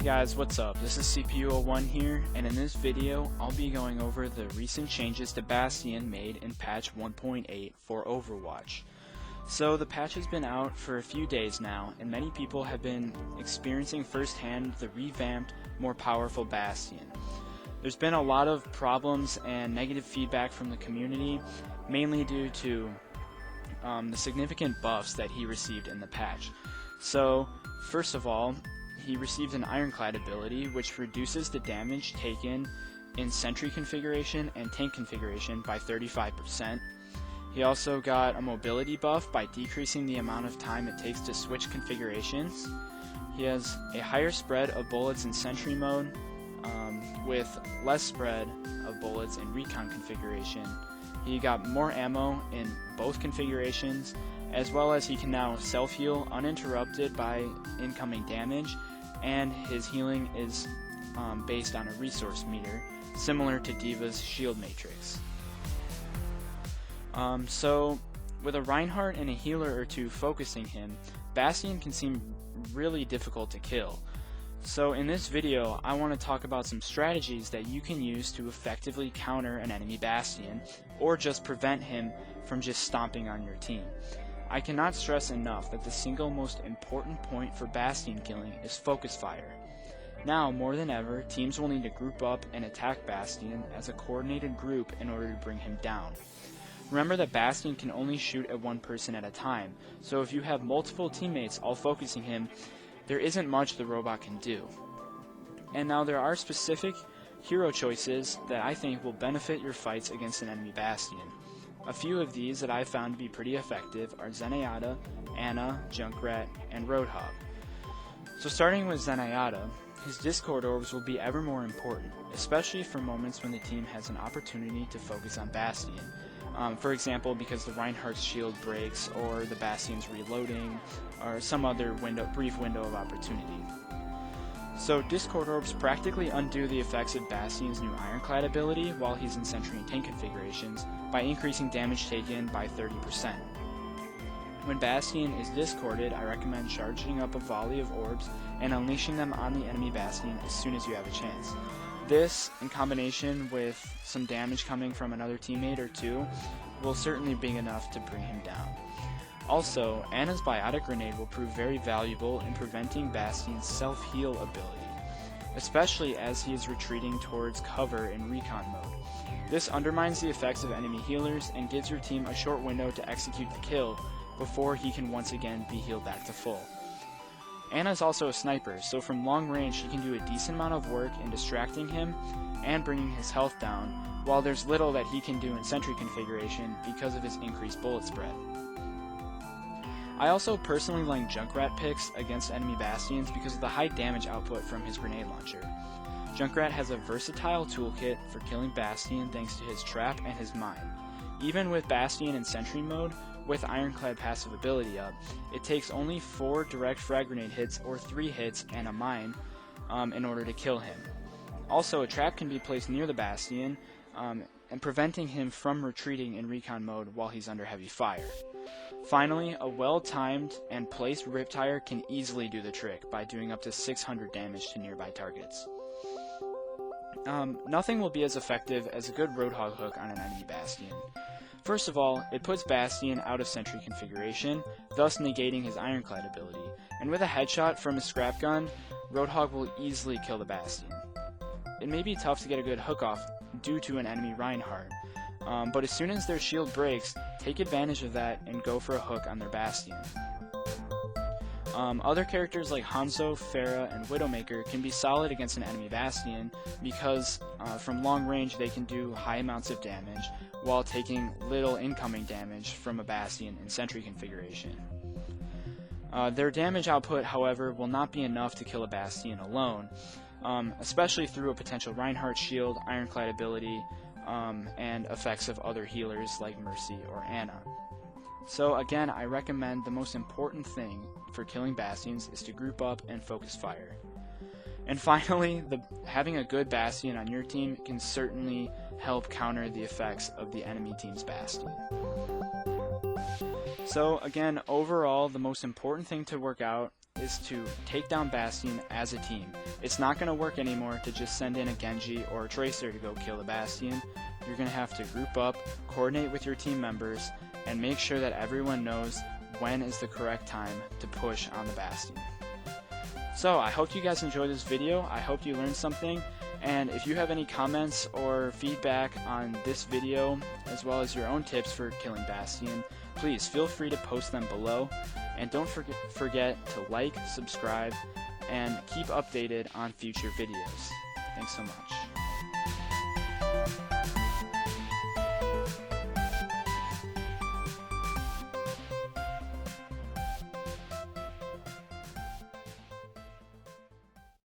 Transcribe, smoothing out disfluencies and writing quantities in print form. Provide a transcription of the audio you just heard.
guys, what's up? This is CPU01 here, and in this video, I'll be going over the recent changes to Bastion made in patch 1.8 for Overwatch. So the patch has been out for a few days now, and many people have been experiencing firsthand the revamped, more powerful Bastion. There's been a lot of problems and negative feedback from the community, mainly due to the significant buffs that he received in the patch. So, first of all, he received an Ironclad ability, which reduces the damage taken in Sentry configuration and Tank configuration by 35%. He also got a mobility buff by decreasing the amount of time it takes to switch configurations. He has a higher spread of bullets in Sentry mode, with less spread of bullets in Recon configuration. He got more ammo in both configurations, as well as he can now self-heal uninterrupted by incoming damage, and his healing is based on a resource meter, similar to D.Va's shield matrix. So, with a Reinhardt and a healer or two focusing him, Bastion can seem really difficult to kill. So in this video, I want to talk about some strategies that you can use to effectively counter an enemy Bastion, or just prevent him from just stomping on your team. I cannot stress enough that the single most important point for Bastion killing is focus fire. Now, more than ever, teams will need to group up and attack Bastion as a coordinated group in order to bring him down. Remember that Bastion can only shoot at one person at a time, so if you have multiple teammates all focusing him, there isn't much the robot can do. And now there are specific hero choices that I think will benefit your fights against an enemy Bastion. A few of these that I've found to be pretty effective are Zenyatta, Ana, Junkrat, and Roadhog. So starting with Zenyatta, his Discord orbs will be ever more important, especially for moments when the team has an opportunity to focus on Bastion. For example, because the Reinhardt's shield breaks, or the Bastion's reloading, or some other brief window of opportunity. So Discord orbs practically undo the effects of Bastion's new Ironclad ability while he's in Sentry and Tank configurations by increasing damage taken by 30%. When Bastion is discorded, I recommend charging up a volley of orbs and unleashing them on the enemy Bastion as soon as you have a chance. This, in combination with some damage coming from another teammate or two, will certainly be enough to bring him down. Also, Ana's Biotic Grenade will prove very valuable in preventing Bastion's self-heal ability, especially as he is retreating towards cover in Recon mode. This undermines the effects of enemy healers and gives your team a short window to execute the kill before he can once again be healed back to full. Ana is also a sniper, so from long range she can do a decent amount of work in distracting him and bringing his health down, while there's little that he can do in Sentry configuration because of his increased bullet spread. I also personally like Junkrat picks against enemy Bastions because of the high damage output from his grenade launcher. Junkrat has a versatile toolkit for killing Bastion thanks to his trap and his mine. Even with Bastion in Sentry mode, with Ironclad passive ability up, it takes only 4 direct frag grenade hits or 3 hits and a mine in order to kill him. Also, a trap can be placed near the Bastion and preventing him from retreating in Recon mode while he's under heavy fire. Finally, a well-timed and placed Riptire can easily do the trick by doing up to 600 damage to nearby targets. Nothing will be as effective as a good Roadhog hook on an enemy Bastion. First of all, it puts Bastion out of Sentry configuration, thus negating his Ironclad ability, and with a headshot from his scrap gun, Roadhog will easily kill the Bastion. It may be tough to get a good hook off due to an enemy Reinhardt, but as soon as their shield breaks, take advantage of that and go for a hook on their Bastion. Other characters like Hanzo, Pharah, and Widowmaker can be solid against an enemy Bastion because from long range they can do high amounts of damage while taking little incoming damage from a Bastion in Sentry configuration. Their damage output, however, will not be enough to kill a Bastion alone, especially through a potential Reinhardt shield, Ironclad ability, and effects of other healers like Mercy or Ana. So again, I recommend the most important thing for killing Bastions is to group up and focus fire. And finally, having a good Bastion on your team can certainly help counter the effects of the enemy team's Bastion. So again, overall, the most important thing to work out is to take down Bastion as a team. It's not going to work anymore to just send in a Genji or a Tracer to go kill the Bastion. You're going to have to group up, coordinate with your team members, and make sure that everyone knows when is the correct time to push on the Bastion. So I hope you guys enjoyed this video. I hope you learned something. And if you have any comments or feedback on this video, as well as your own tips for killing Bastion, please feel free to post them below. And don't forget to like, subscribe, and keep updated on future videos. Thanks so much.